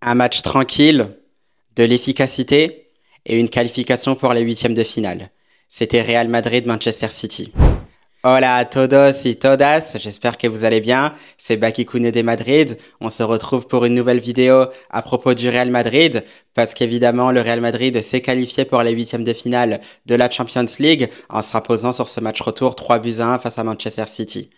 Un match tranquille, de l'efficacité et une qualification pour les huitièmes de finale. C'était Real Madrid-Manchester City. Hola a todos y todas, j'espère que vous allez bien. C'est Baki Koune de Madrid. On se retrouve pour une nouvelle vidéo à propos du Real Madrid, parce qu'évidemment le Real Madrid s'est qualifié pour les huitièmes de finale de la Champions League en s'imposant sur ce match retour 3-1 face à Manchester City.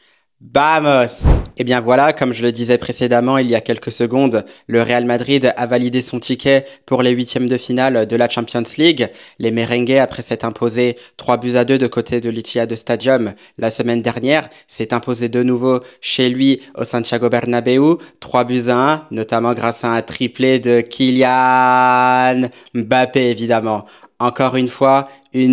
Vamos! Eh bien voilà, comme je le disais précédemment il y a quelques secondes, le Real Madrid a validé son ticket pour les huitièmes de finale de la Champions League. Les merengues, après s'être imposés 3-2 de côté de l'Etihad Stadium la semaine dernière, s'est imposé de nouveau chez lui au Santiago Bernabéu, 3-1, notamment grâce à un triplé de Kylian Mbappé évidemment. Encore une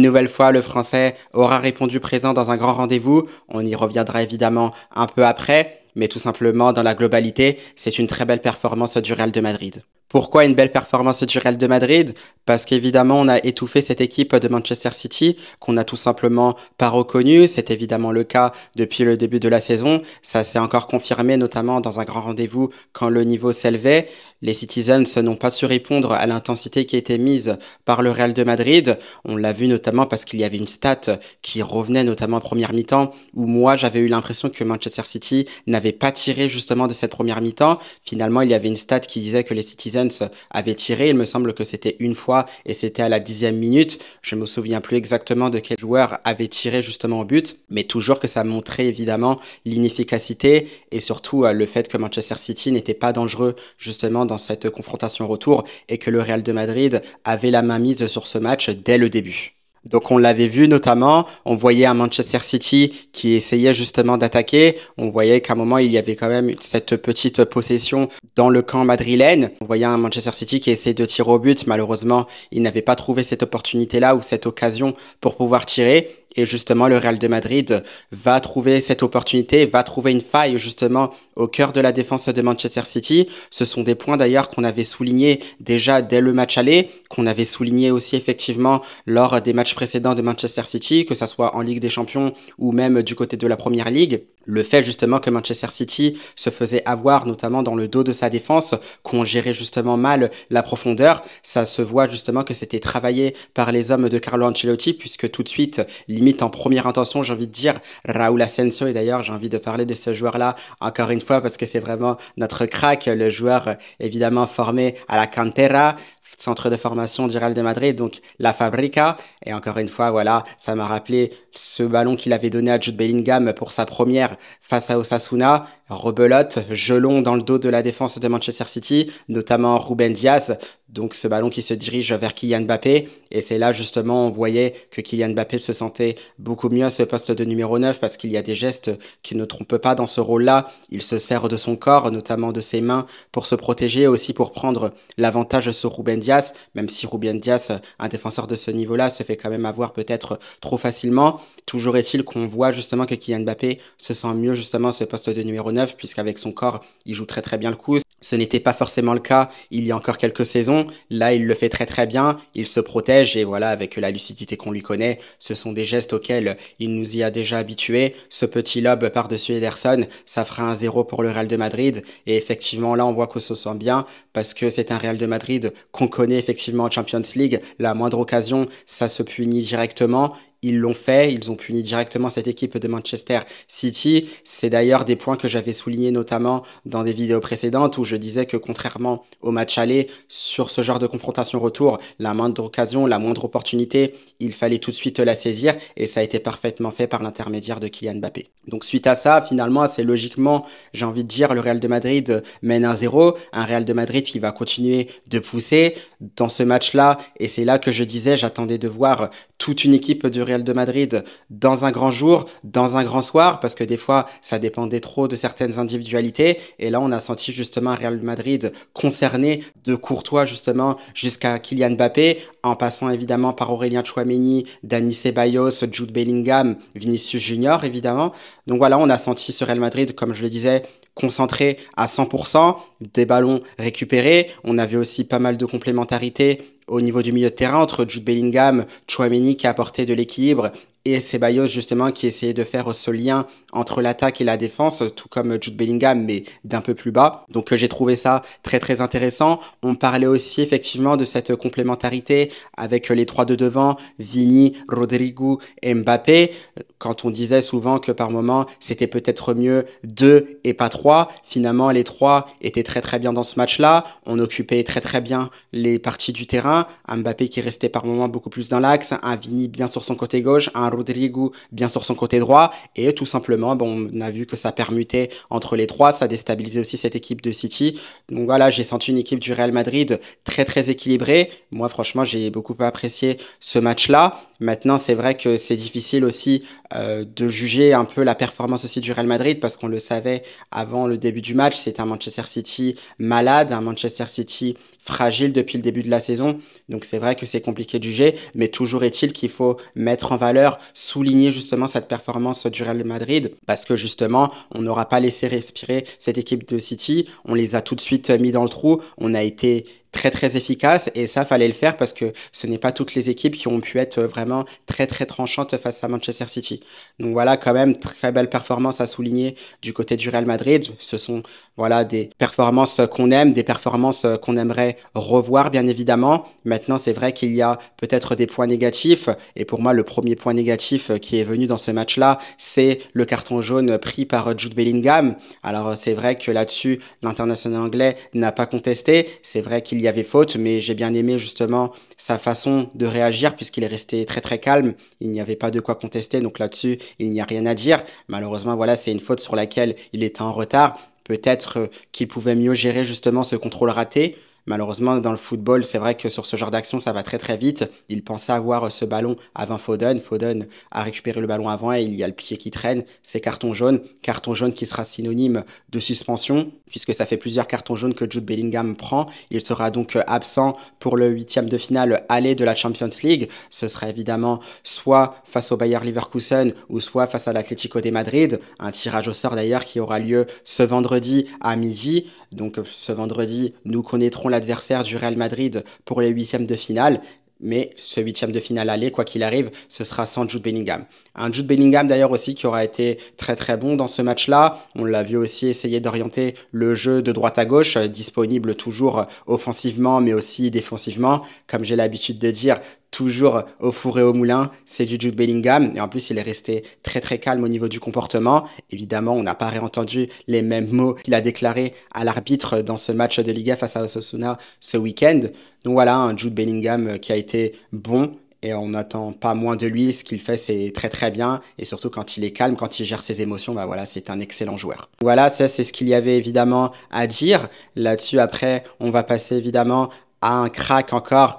nouvelle fois, le Français aura répondu présent dans un grand rendez-vous. On y reviendra évidemment un peu après, mais tout simplement dans la globalité, c'est une très belle performance du Real de Madrid. Pourquoi une belle performance du Real de Madrid? Parce qu'évidemment, on a étouffé cette équipe de Manchester City qu'on n'a tout simplement pas reconnue. C'est évidemment le cas depuis le début de la saison. Ça s'est encore confirmé, notamment dans un grand rendez-vous quand le niveau s'élevait. Les Citizens n'ont pas su répondre à l'intensité qui était mise par le Real de Madrid. On l'a vu notamment parce qu'il y avait une stat qui revenait notamment en première mi-temps où moi j'avais eu l'impression que Manchester City n'avait pas tiré justement de cette première mi-temps. Finalement, il y avait une stat qui disait que les Citizens avaient tiré. Il me semble que c'était une fois et c'était à la 10e minute. Je me souviens plus exactement de quel joueur avait tiré justement au but, mais toujours que ça montrait évidemment l'inefficacité et surtout le fait que Manchester City n'était pas dangereux justement dans cette confrontation retour et que le Real de Madrid avait la main mise sur ce match dès le début. Donc on l'avait vu notamment, on voyait un Manchester City qui essayait justement d'attaquer, on voyait qu'à un moment il y avait quand même cette petite possession dans le camp madrilène, on voyait un Manchester City qui essayait de tirer au but, malheureusement il n'avait pas trouvé cette opportunité-là ou cette occasion pour pouvoir tirer. Et justement, le Real de Madrid va trouver cette opportunité, va trouver une faille justement au cœur de la défense de Manchester City. Ce sont des points d'ailleurs qu'on avait soulignés déjà dès le match aller, qu'on avait souligné aussi effectivement lors des matchs précédents de Manchester City, que ça soit en Ligue des Champions ou même du côté de la Première Ligue. Le fait justement que Manchester City se faisait avoir notamment dans le dos de sa défense, qu'on gérait justement mal la profondeur, ça se voit justement que c'était travaillé par les hommes de Carlo Ancelotti, puisque tout de suite, limite en première intention, j'ai envie de dire Raúl Asensio, et d'ailleurs j'ai envie de parler de ce joueur-là encore une fois parce que c'est vraiment notre crack, le joueur évidemment formé à la Cantera, centre de formation du Real de Madrid, donc la Fabrica. Et encore une fois, voilà, ça m'a rappelé ce ballon qu'il avait donné à Jude Bellingham pour sa première face à Osasuna. Rebelote, gelon dans le dos de la défense de Manchester City, notamment Ruben Dias. Donc ce ballon qui se dirige vers Kylian Mbappé. Et c'est là justement on voyait que Kylian Mbappé se sentait beaucoup mieux à ce poste de numéro 9 parce qu'il y a des gestes qui ne trompent pas dans ce rôle-là. Il se sert de son corps, notamment de ses mains, pour se protéger, aussi pour prendre l'avantage sur Ruben Dias, même si Ruben Dias, un défenseur de ce niveau-là, se fait quand même avoir peut-être trop facilement. Toujours est-il qu'on voit justement que Kylian Mbappé se sent mieux justement à ce poste de numéro 9, puisqu'avec son corps, il joue très très bien le coup. Ce n'était pas forcément le cas il y a encore quelques saisons. Là, il le fait très très bien. Il se protège et voilà, avec la lucidité qu'on lui connaît, ce sont des gestes auxquels il nous y a déjà habitués. Ce petit lob par-dessus Ederson, ça fera un 0 pour le Real de Madrid. Et effectivement, là, on voit que ce sent bien parce que c'est un Real de Madrid qu'on connaît effectivement en Champions League. La moindre occasion, ça se punit directement. Ils l'ont fait, ils ont puni directement cette équipe de Manchester City. C'est d'ailleurs des points que j'avais soulignés notamment dans des vidéos précédentes où je disais que contrairement au match aller, sur ce genre de confrontation retour, la moindre occasion, la moindre opportunité, il fallait tout de suite la saisir et ça a été parfaitement fait par l'intermédiaire de Kylian Mbappé. Donc suite à ça, finalement, assez logiquement, j'ai envie de dire, le Real de Madrid mène 1-0, un Real de Madrid qui va continuer de pousser dans ce match-là et c'est là que je disais, j'attendais de voir toute une équipe du Real de Madrid dans un grand jour, dans un grand soir, parce que des fois, ça dépendait trop de certaines individualités. Et là, on a senti justement un Real de Madrid concerné de Courtois, justement, jusqu'à Kylian Mbappé, en passant évidemment par Aurélien Tchouaméni, Dani Ceballos, Jude Bellingham, Vinicius Junior, évidemment. Donc voilà, on a senti ce Real Madrid, comme je le disais, concentré à 100%, des ballons récupérés. On avait aussi pas mal de complémentarité au niveau du milieu de terrain entre Jude Bellingham, Tchouaméni qui a apporté de l'équilibre et Ceballos justement qui essayait de faire ce lien entre l'attaque et la défense, tout comme Jude Bellingham, mais d'un peu plus bas. Donc j'ai trouvé ça très très intéressant. On parlait aussi effectivement de cette complémentarité avec les trois de devant, Vini, Rodrigo et Mbappé. Quand on disait souvent que par moment c'était peut-être mieux deux et pas trois, finalement les trois étaient très très bien dans ce match-là. On occupait très très bien les parties du terrain. Un Mbappé qui restait par moment beaucoup plus dans l'axe, un Vini bien sur son côté gauche, un Rodrigo bien sur son côté droit, et tout simplement, bon, on a vu que ça permutait entre les trois, ça déstabilisait aussi cette équipe de City. Donc voilà, j'ai senti une équipe du Real Madrid très très équilibrée. Moi, franchement, j'ai beaucoup apprécié ce match-là. Maintenant, c'est vrai que c'est difficile aussi de juger un peu la performance aussi du Real Madrid parce qu'on le savait avant le début du match, c'est un Manchester City malade, un Manchester City fragile depuis le début de la saison. Donc c'est vrai que c'est compliqué de juger, mais toujours est-il qu'il faut mettre en valeur, souligner justement cette performance du Real Madrid parce que justement, on n'aura pas laissé respirer cette équipe de City. On les a tout de suite mis dans le trou. On a été très très efficace et ça fallait le faire parce que ce n'est pas toutes les équipes qui ont pu être vraiment très très tranchantes face à Manchester City. Donc voilà, quand même très belle performance à souligner du côté du Real Madrid. Ce sont voilà des performances qu'on aime, des performances qu'on aimerait revoir bien évidemment. Maintenant, c'est vrai qu'il y a peut-être des points négatifs et pour moi le premier point négatif qui est venu dans ce match-là, c'est le carton jaune pris par Jude Bellingham. Alors c'est vrai que là-dessus, l'international anglais n'a pas contesté. C'est vrai qu'il y avait faute, mais j'ai bien aimé justement sa façon de réagir puisqu'il est resté très très calme. Il n'y avait pas de quoi contester, donc là-dessus, il n'y a rien à dire. Malheureusement, voilà, c'est une faute sur laquelle il était en retard. Peut-être qu'il pouvait mieux gérer justement ce contrôle raté. Malheureusement, dans le football, c'est vrai que sur ce genre d'action, ça va très très vite. Il pensait avoir ce ballon avant Foden. Foden a récupéré le ballon avant et il y a le pied qui traîne. C'est carton jaune. Carton jaune qui sera synonyme de suspension puisque ça fait plusieurs cartons jaunes que Jude Bellingham prend. Il sera donc absent pour le huitième de finale aller de la Champions League. Ce sera évidemment soit face au Bayer Leverkusen ou soit face à l'Atlético de Madrid. Un tirage au sort d'ailleurs qui aura lieu ce vendredi à midi. Donc ce vendredi, nous connaîtrons l'adversaire du Real Madrid pour les huitièmes de finale. Mais ce huitième de finale aller, quoi qu'il arrive, ce sera sans Jude Bellingham. Un Jude Bellingham d'ailleurs aussi qui aura été très très bon dans ce match-là. On l'a vu aussi essayer d'orienter le jeu de droite à gauche, disponible toujours offensivement mais aussi défensivement. Comme j'ai l'habitude de dire, toujours au four et au moulin, c'est du Jude Bellingham. Et en plus, il est resté très très calme au niveau du comportement. Évidemment, on n'a pas réentendu les mêmes mots qu'il a déclarés à l'arbitre dans ce match de Liga face à Osasuna ce week-end. Donc voilà, un Jude Bellingham qui a été bon. Et on n'attend pas moins de lui. Ce qu'il fait, c'est très très bien. Et surtout quand il est calme, quand il gère ses émotions, bah voilà, c'est un excellent joueur. Voilà, ça c'est ce qu'il y avait évidemment à dire. Là-dessus, après, on va passer évidemment à un crack encore.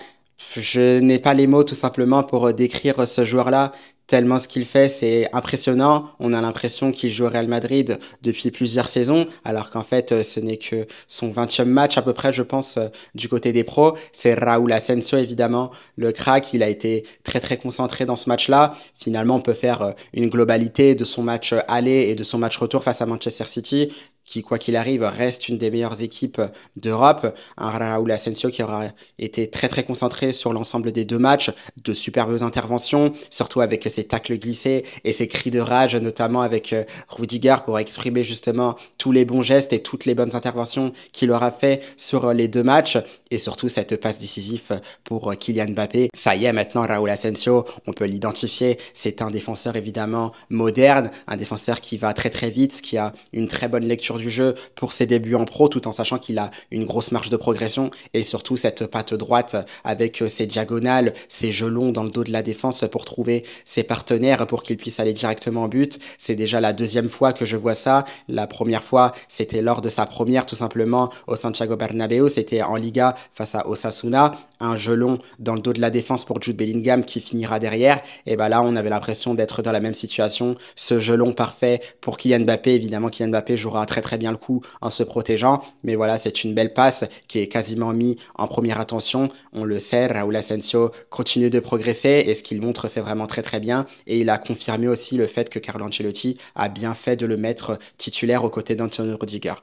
Je n'ai pas les mots tout simplement pour décrire ce joueur-là, tellement ce qu'il fait, c'est impressionnant. On a l'impression qu'il joue au Real Madrid depuis plusieurs saisons, alors qu'en fait, ce n'est que son 20e match à peu près, je pense, du côté des pros. C'est Raúl Asensio, évidemment, le crack. Il a été très, très concentré dans ce match-là. Finalement, on peut faire une globalité de son match aller et de son match retour face à Manchester City, qui, quoi qu'il arrive, reste une des meilleures équipes d'Europe. Un Raúl Asensio qui aura été très très concentré sur l'ensemble des deux matchs, de superbes interventions, surtout avec ses tacles glissés et ses cris de rage, notamment avec Rudiger pour exprimer justement tous les bons gestes et toutes les bonnes interventions qu'il aura fait sur les deux matchs. Et surtout cette passe décisive pour Kylian Mbappé. Ça y est, maintenant Raúl Asensio, on peut l'identifier, c'est un défenseur évidemment moderne, un défenseur qui va très très vite, qui a une très bonne lecture du jeu pour ses débuts en pro, tout en sachant qu'il a une grosse marge de progression et surtout cette patte droite avec ses diagonales, ses gelons dans le dos de la défense pour trouver ses partenaires pour qu'il puisse aller directement au but. C'est déjà la deuxième fois que je vois ça. La première fois, c'était lors de sa première tout simplement au Santiago Bernabéu, c'était en Liga face à Osasuna, un gelon dans le dos de la défense pour Jude Bellingham qui finira derrière. Et ben là, on avait l'impression d'être dans la même situation. Ce gelon parfait pour Kylian Mbappé. Évidemment, Kylian Mbappé jouera très très bien le coup en se protégeant. Mais voilà, c'est une belle passe qui est quasiment mise en première attention. On le sait, Raúl Asensio continue de progresser et ce qu'il montre, c'est vraiment très très bien. Et il a confirmé aussi le fait que Carlo Ancelotti a bien fait de le mettre titulaire aux côtés d'Antonio Rudiger.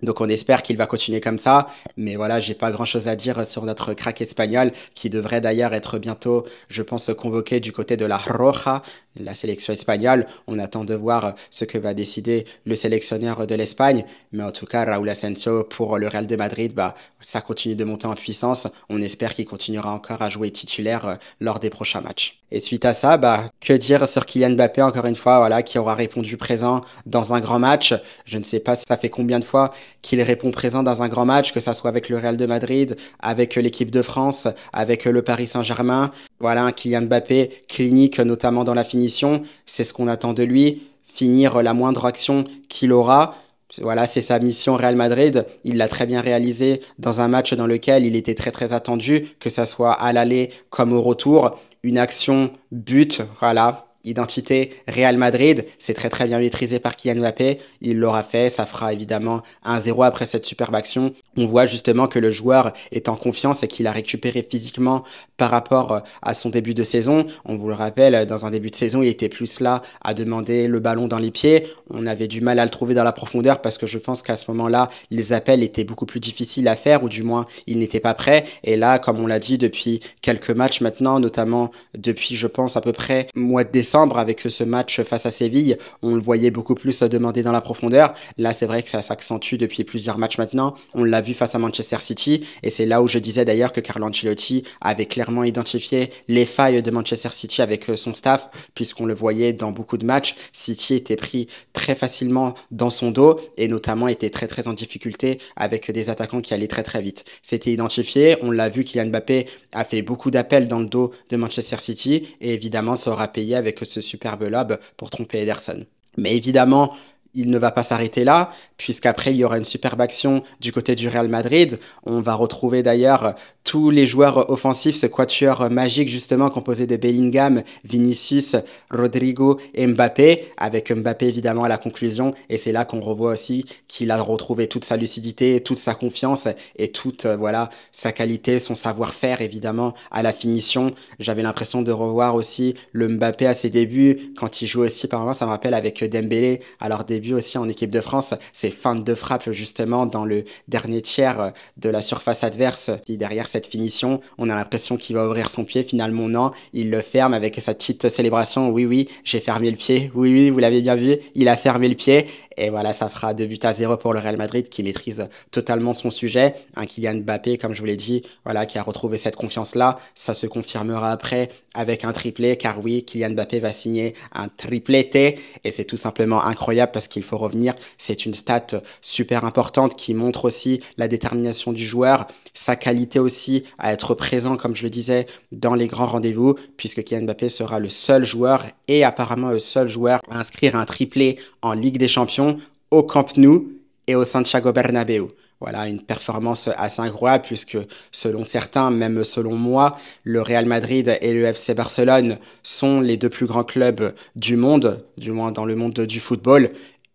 Donc on espère qu'il va continuer comme ça, mais voilà, j'ai pas grand-chose à dire sur notre crack espagnol, qui devrait d'ailleurs être bientôt, je pense, convoqué du côté de la Roja, la sélection espagnole. On attend de voir ce que va décider le sélectionneur de l'Espagne, mais en tout cas, Raúl Asensio pour le Real de Madrid, bah, ça continue de monter en puissance. On espère qu'il continuera encore à jouer titulaire lors des prochains matchs. Et suite à ça, bah, que dire sur Kylian Mbappé, encore une fois, voilà, qui aura répondu présent dans un grand match. Je ne sais pas si ça fait combien de fois qu'il répond présent dans un grand match, que ça soit avec le Real de Madrid, avec l'équipe de France, avec le Paris Saint-Germain. Voilà, un Kylian Mbappé clinique, notamment dans la finition. C'est ce qu'on attend de lui. Finir la moindre action qu'il aura. Voilà, c'est sa mission Real Madrid. Il l'a très bien réalisé dans un match dans lequel il était très très attendu, que ça soit à l'aller comme au retour. Une action but, voilà, identité Real Madrid, c'est très très bien maîtrisé par Kylian Mbappé, il l'aura fait, ça fera évidemment 1-0 après cette superbe action. On voit justement que le joueur est en confiance et qu'il a récupéré physiquement par rapport à son début de saison. On vous le rappelle, dans un début de saison, il était plus là à demander le ballon dans les pieds. On avait du mal à le trouver dans la profondeur parce que je pense qu'à ce moment-là, les appels étaient beaucoup plus difficiles à faire ou du moins, il n'était pas prêt. Et là, comme on l'a dit depuis quelques matchs maintenant, notamment depuis, je pense, à peu près mois de décembre avec ce match face à Séville, on le voyait beaucoup plus demander dans la profondeur. Là, c'est vrai que ça s'accentue depuis plusieurs matchs maintenant. On l'a vu face à Manchester City et c'est là où je disais d'ailleurs que Carlo Ancelotti avait clairement identifié les failles de Manchester City avec son staff puisqu'on le voyait dans beaucoup de matchs. City était pris très facilement dans son dos et notamment était très très en difficulté avec des attaquants qui allaient très très vite. C'était identifié, on l'a vu, Kylian Mbappé a fait beaucoup d'appels dans le dos de Manchester City et évidemment ça aura payé avec ce superbe lob pour tromper Ederson. Mais évidemment, il ne va pas s'arrêter là, puisqu'après, il y aura une superbe action du côté du Real Madrid. On va retrouver d'ailleurs tous les joueurs offensifs, ce quatuor magique justement composé de Bellingham, Vinicius, Rodrigo et Mbappé, avec Mbappé évidemment à la conclusion. Et c'est là qu'on revoit aussi qu'il a retrouvé toute sa lucidité, toute sa confiance et toute voilà sa qualité, son savoir-faire évidemment à la finition. J'avais l'impression de revoir aussi le Mbappé à ses débuts, quand il jouait aussi par moment, ça me rappelle avec Dembélé, alors début aussi en équipe de France, ses feintes de frappe justement dans le dernier tiers de la surface adverse. Et derrière cette finition, on a l'impression qu'il va ouvrir son pied, finalement non, il le ferme avec sa petite célébration. Oui, oui, j'ai fermé le pied. Oui, oui, vous l'avez bien vu, il a fermé le pied. Et voilà, ça fera 2-0 pour le Real Madrid qui maîtrise totalement son sujet. Un Kylian Mbappé, comme je vous l'ai dit, voilà, qui a retrouvé cette confiance-là. Ça se confirmera après avec un triplé, car oui, Kylian Mbappé va signer un triplé et c'est tout simplement incroyable parce qu'il faut revenir. C'est une stat super importante qui montre aussi la détermination du joueur, sa qualité aussi à être présent, comme je le disais, dans les grands rendez-vous, puisque Kylian Mbappé sera le seul joueur et apparemment le seul joueur à inscrire un triplé en Ligue des Champions au Camp Nou et au Santiago Bernabéu. Voilà, une performance assez incroyable puisque selon certains, même selon moi, le Real Madrid et le FC Barcelone sont les deux plus grands clubs du monde, du moins dans le monde du football.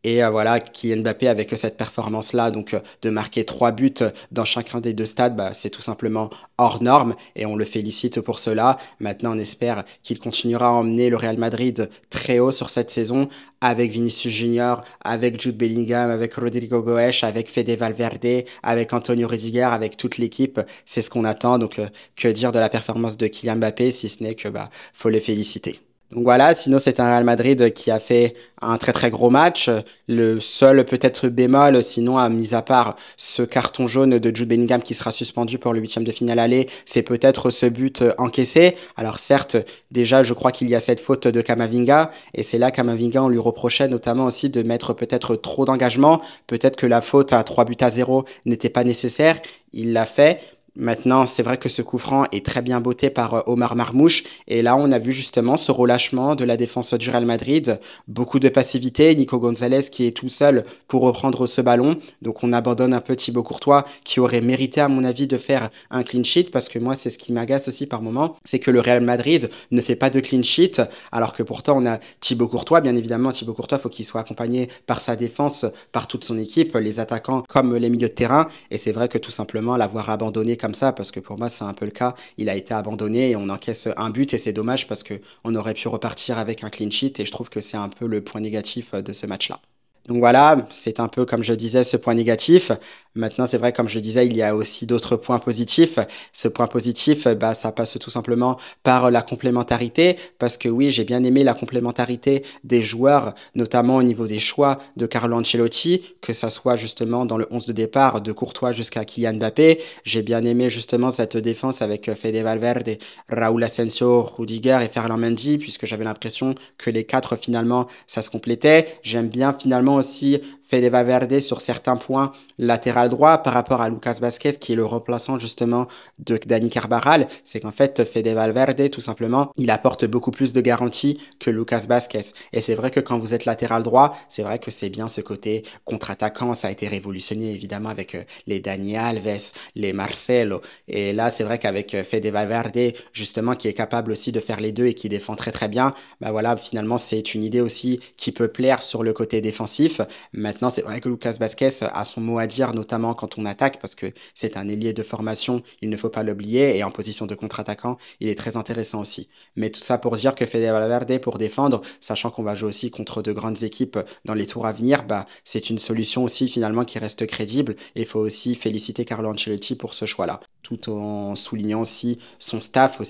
Et voilà, Kylian Mbappé avec cette performance-là, donc de marquer 3 buts dans chacun des deux stades, bah, c'est tout simplement hors norme et on le félicite pour cela. Maintenant, on espère qu'il continuera à emmener le Real Madrid très haut sur cette saison avec Vinicius Junior, avec Jude Bellingham, avec Rodrigo Goes, avec Fede Valverde, avec Antonio Rudiger, avec toute l'équipe. C'est ce qu'on attend. Donc, que dire de la performance de Kylian Mbappé si ce n'est que bah, faut le féliciter. Donc voilà, sinon c'est un Real Madrid qui a fait un très très gros match. Le seul peut-être bémol, sinon à mis à part ce carton jaune de Jude Bellingham qui sera suspendu pour le huitième de finale aller, c'est peut-être ce but encaissé. Alors certes, déjà je crois qu'il y a cette faute de Camavinga et c'est là Camavinga on lui reprochait notamment aussi de mettre peut-être trop d'engagement. Peut-être que la faute à 3-0 n'était pas nécessaire. Il l'a fait. Maintenant, c'est vrai que ce coup franc est très bien botté par Omar Marmouche. Et là, on a vu justement ce relâchement de la défense du Real Madrid. Beaucoup de passivité. Nico Gonzalez qui est tout seul pour reprendre ce ballon. Donc, on abandonne un peu Thibaut Courtois qui aurait mérité, à mon avis, de faire un clean sheet. Parce que moi, c'est ce qui m'agace aussi par moment. C'est que le Real Madrid ne fait pas de clean sheet. Alors que pourtant, on a Thibaut Courtois. Bien évidemment, Thibaut Courtois, faut qu'il soit accompagné par sa défense, par toute son équipe, les attaquants comme les milieux de terrain. Et c'est vrai que tout simplement, l'avoir abandonné comme ça, parce que pour moi c'est un peu le cas, il a été abandonné et on encaisse un but et c'est dommage parce que on aurait pu repartir avec un clean sheet et je trouve que c'est un peu le point négatif de ce match-là. Donc voilà, c'est un peu comme je disais ce point négatif. Maintenant, c'est vrai, comme je le disais, il y a aussi d'autres points positifs. Ce point positif, bah, ça passe tout simplement par la complémentarité, parce que oui, j'ai bien aimé la complémentarité des joueurs, notamment au niveau des choix de Carlo Ancelotti, que ça soit justement dans le 11 de départ, de Courtois jusqu'à Kylian Mbappé. J'ai bien aimé justement cette défense avec Fede Valverde, Raúl Asensio, Rudiger et Ferland Mendy, puisque j'avais l'impression que les quatre finalement, ça se complétait. J'aime bien finalement aussi Fede Valverde sur certains points latéral droit par rapport à Lucas Vazquez qui est le remplaçant justement de Dani Carvajal. C'est qu'en fait Fede Valverde tout simplement il apporte beaucoup plus de garanties que Lucas Vazquez. Et c'est vrai que quand vous êtes latéral droit, c'est vrai que c'est bien ce côté contre-attaquant. Ça a été révolutionné évidemment avec les Dani Alves, les Marcelo. Et là c'est vrai qu'avec Fede Valverde justement qui est capable aussi de faire les deux et qui défend très très bien, bah voilà finalement c'est une idée aussi qui peut plaire sur le côté défensif. Maintenant c'est vrai que Lucas Vazquez a son mot à dire, notamment quand on attaque, parce que c'est un ailier de formation, il ne faut pas l'oublier, et en position de contre-attaquant, il est très intéressant aussi. Mais tout ça pour dire que Fede Valverde, pour défendre, sachant qu'on va jouer aussi contre de grandes équipes dans les tours à venir, bah, c'est une solution aussi finalement qui reste crédible, et il faut aussi féliciter Carlo Ancelotti pour ce choix-là, tout en soulignant aussi son staff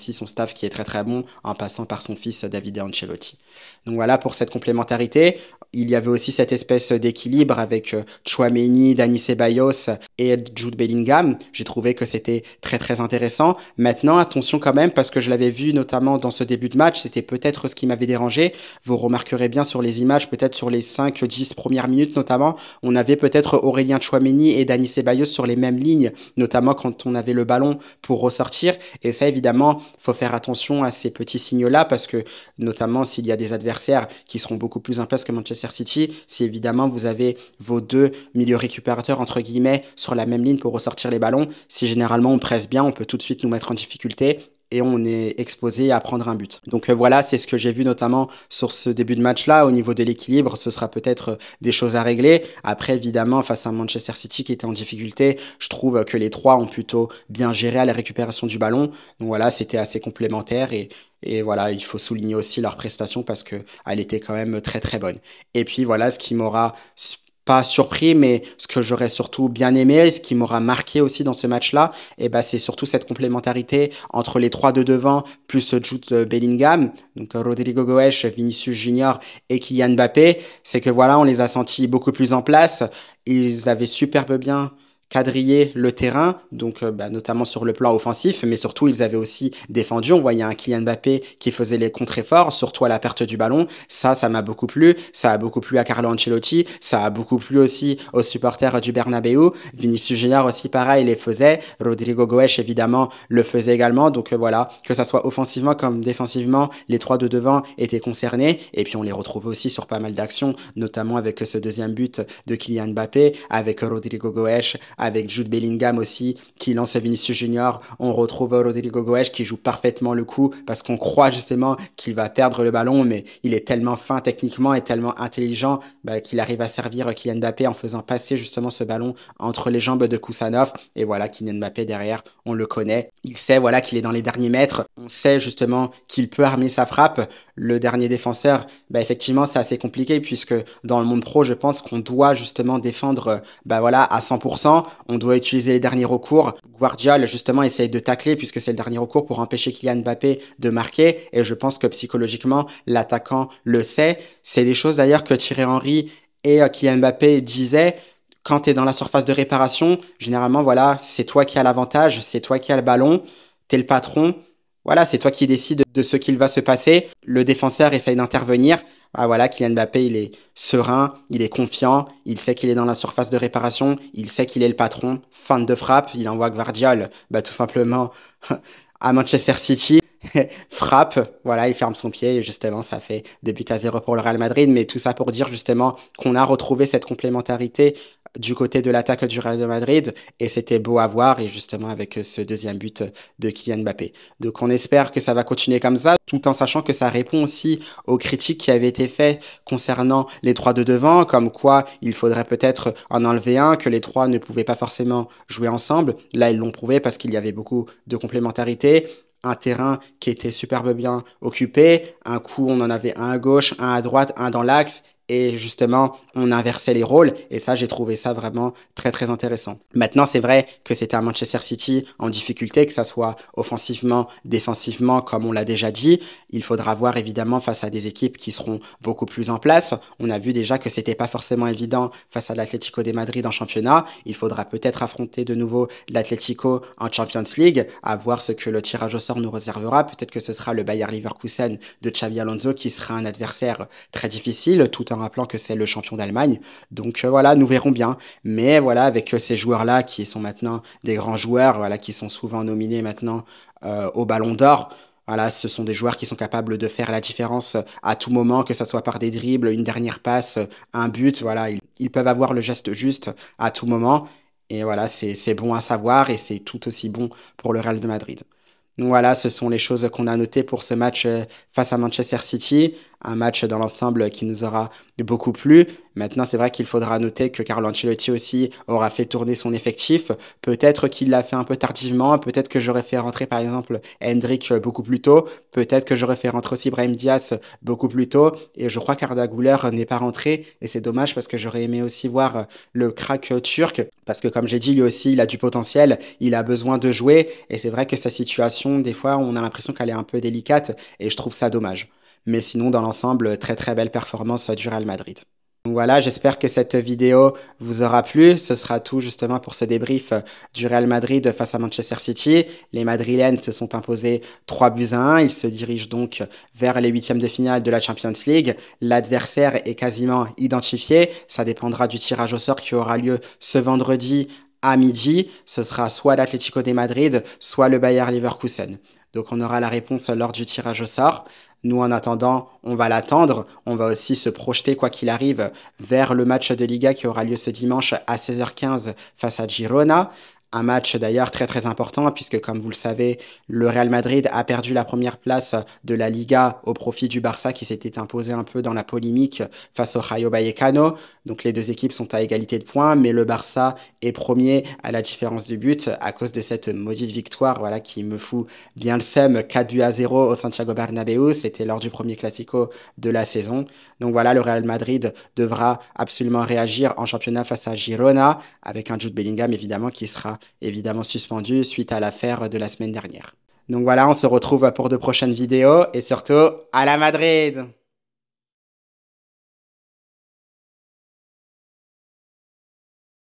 qui est très très bon, en passant par son fils Davide Ancelotti. Donc voilà pour cette complémentarité. Il y avait aussi cette espèce d'équilibre avec Tchouaméni, Dani Ceballos et Jude Bellingham. J'ai trouvé que c'était très très intéressant. Maintenant, attention quand même, parce que je l'avais vu notamment dans ce début de match, c'était peut-être ce qui m'avait dérangé. Vous remarquerez bien sur les images, peut-être sur les 5-10 premières minutes notamment, on avait peut-être Aurélien Tchouaméni et Dani Ceballos sur les mêmes lignes, notamment quand on avait le ballon pour ressortir. Et ça, évidemment, faut faire attention à ces petits signaux-là, parce que notamment s'il y a des adversaires qui seront beaucoup plus en place que Manchester City, si évidemment vous avez vos deux milieux récupérateurs entre guillemets sur la même ligne pour ressortir les ballons, si généralement on presse bien, on peut tout de suite nous mettre en difficulté et on est exposé à prendre un but. Donc voilà, c'est ce que j'ai vu notamment sur ce début de match-là. Au niveau de l'équilibre, ce sera peut-être des choses à régler. Après, évidemment, face à Manchester City qui était en difficulté, je trouve que les trois ont plutôt bien géré à la récupération du ballon. Donc voilà, c'était assez complémentaire et voilà, il faut souligner aussi leur prestation parce que elle était quand même très très bonne. Et puis voilà, ce qui m'aura pas surpris, mais ce que j'aurais surtout bien aimé, ce qui m'aura marqué aussi dans ce match-là, et ben c'est surtout cette complémentarité entre les trois de devant plus Jude Bellingham, donc Rodrigo Goes, Vinicius Junior et Kylian Mbappé. C'est que voilà, on les a sentis beaucoup plus en place. Ils avaient superbe bien quadriller le terrain, donc bah, notamment sur le plan offensif, mais surtout ils avaient aussi défendu. On voyait un Kylian Mbappé qui faisait les contre-efforts, surtout à la perte du ballon. Ça m'a beaucoup plu. Ça a beaucoup plu à Carlo Ancelotti. Ça a beaucoup plu aussi aux supporters du Bernabeu. Vinicius Junior aussi pareil les faisait. Rodrigo Goes évidemment le faisait également. Donc voilà, que ça soit offensivement comme défensivement, les trois de devant étaient concernés. Et puis on les retrouvait aussi sur pas mal d'actions, notamment avec ce deuxième but de Kylian Mbappé, avec Rodrigo Goes, avec Jude Bellingham aussi, qui lance Vinicius Junior. On retrouve Rodrigo Goes qui joue parfaitement le coup parce qu'on croit justement qu'il va perdre le ballon, mais il est tellement fin techniquement et tellement intelligent bah, qu'il arrive à servir Kylian Mbappé en faisant passer justement ce ballon entre les jambes de Kusanov. Et voilà, Kylian Mbappé derrière, on le connaît. Il sait voilà qu'il est dans les derniers mètres. On sait justement qu'il peut armer sa frappe. Le dernier défenseur, bah, effectivement, c'est assez compliqué puisque dans le monde pro, je pense qu'on doit justement défendre bah, voilà, à 100%. On doit utiliser les derniers recours. Guardiola, justement, essaye de tacler puisque c'est le dernier recours pour empêcher Kylian Mbappé de marquer. Et je pense que psychologiquement, l'attaquant le sait. C'est des choses d'ailleurs que Thierry Henry et Kylian Mbappé disaient. Quand tu es dans la surface de réparation, généralement, voilà, c'est toi qui as l'avantage, c'est toi qui as le ballon, tu es le patron. Voilà, c'est toi qui décides de ce qu'il va se passer. Le défenseur essaye d'intervenir. Ah voilà, Kylian Mbappé, il est serein, il est confiant, il sait qu'il est dans la surface de réparation, il sait qu'il est le patron, fan de frappe, il envoie Gvardiol, bah, tout simplement à Manchester City. Frappe, voilà, il ferme son pied et justement ça fait 2 buts à 0 pour le Real Madrid, mais tout ça pour dire justement qu'on a retrouvé cette complémentarité du côté de l'attaque du Real de Madrid et c'était beau à voir et justement avec ce deuxième but de Kylian Mbappé. Donc on espère que ça va continuer comme ça tout en sachant que ça répond aussi aux critiques qui avaient été faites concernant les trois de devant, comme quoi il faudrait peut-être en enlever un, que les trois ne pouvaient pas forcément jouer ensemble. Là ils l'ont prouvé parce qu'il y avait beaucoup de complémentarité, un terrain qui était superbe bien occupé. Un coup, on en avait un à gauche, un à droite, un dans l'axe. et justement on inversait les rôles et ça j'ai trouvé ça vraiment très très intéressant. Maintenant c'est vrai que c'était un Manchester City en difficulté, que ça soit offensivement, défensivement comme on l'a déjà dit. Il faudra voir évidemment face à des équipes qui seront beaucoup plus en place. On a vu déjà que c'était pas forcément évident face à l'Atlético de Madrid en championnat. Il faudra peut-être affronter de nouveau l'Atlético en Champions League, à voir ce que le tirage au sort nous réservera. Peut-être que ce sera le Bayer Leverkusen de Xabi Alonso qui sera un adversaire très difficile, tout en rappelant que c'est le champion d'Allemagne. Donc voilà, nous verrons bien. Mais voilà, avec ces joueurs-là qui sont maintenant des grands joueurs, voilà, qui sont souvent nominés maintenant au Ballon d'Or. Voilà, ce sont des joueurs qui sont capables de faire la différence à tout moment, que ce soit par des dribbles, une dernière passe, un but. Voilà, ils peuvent avoir le geste juste à tout moment. Et voilà, c'est bon à savoir et c'est tout aussi bon pour le Real de Madrid. Donc voilà, ce sont les choses qu'on a notées pour ce match face à Manchester City, un match dans l'ensemble qui nous aura beaucoup plu. Maintenant, c'est vrai qu'il faudra noter que Carlo Ancelotti aussi aura fait tourner son effectif. Peut-être qu'il l'a fait un peu tardivement, peut-être que j'aurais fait rentrer par exemple Hendrick beaucoup plus tôt, peut-être que j'aurais fait rentrer aussi Brahim Diaz beaucoup plus tôt, et je crois qu'Arda Güler n'est pas rentré, et c'est dommage parce que j'aurais aimé aussi voir le crack turc, parce que comme j'ai dit, lui aussi, il a du potentiel, il a besoin de jouer, et c'est vrai que sa situation, des fois, on a l'impression qu'elle est un peu délicate, et je trouve ça dommage. Mais sinon, dans l'ensemble, très très belle performance du Real Madrid. Donc voilà, j'espère que cette vidéo vous aura plu. Ce sera tout justement pour ce débrief du Real Madrid face à Manchester City. Les Madrilènes se sont imposés 3-1. Ils se dirigent donc vers les huitièmes de finale de la Champions League. L'adversaire est quasiment identifié. Ça dépendra du tirage au sort qui aura lieu ce vendredi à midi. Ce sera soit l'Atlético de Madrid, soit le Bayer Leverkusen. Donc on aura la réponse lors du tirage au sort. Nous, en attendant, on va l'attendre. On va aussi se projeter, quoi qu'il arrive, vers le match de Liga qui aura lieu ce dimanche à 16h15 face à Girona. Un match d'ailleurs très très important puisque comme vous le savez, le Real Madrid a perdu la première place de la Liga au profit du Barça qui s'était imposé un peu dans la polémique face au Rayo Vallecano. Donc les deux équipes sont à égalité de points, mais le Barça est premier à la différence de but à cause de cette maudite victoire, voilà, qui me fout bien le seum, 4-0 au Santiago Bernabéu. C'était lors du premier Classico de la saison. Donc voilà, le Real Madrid devra absolument réagir en championnat face à Girona avec un Jude Bellingham évidemment qui sera évidemment suspendu suite à l'affaire de la semaine dernière. Donc voilà, on se retrouve pour de prochaines vidéos et surtout, à la Madrid!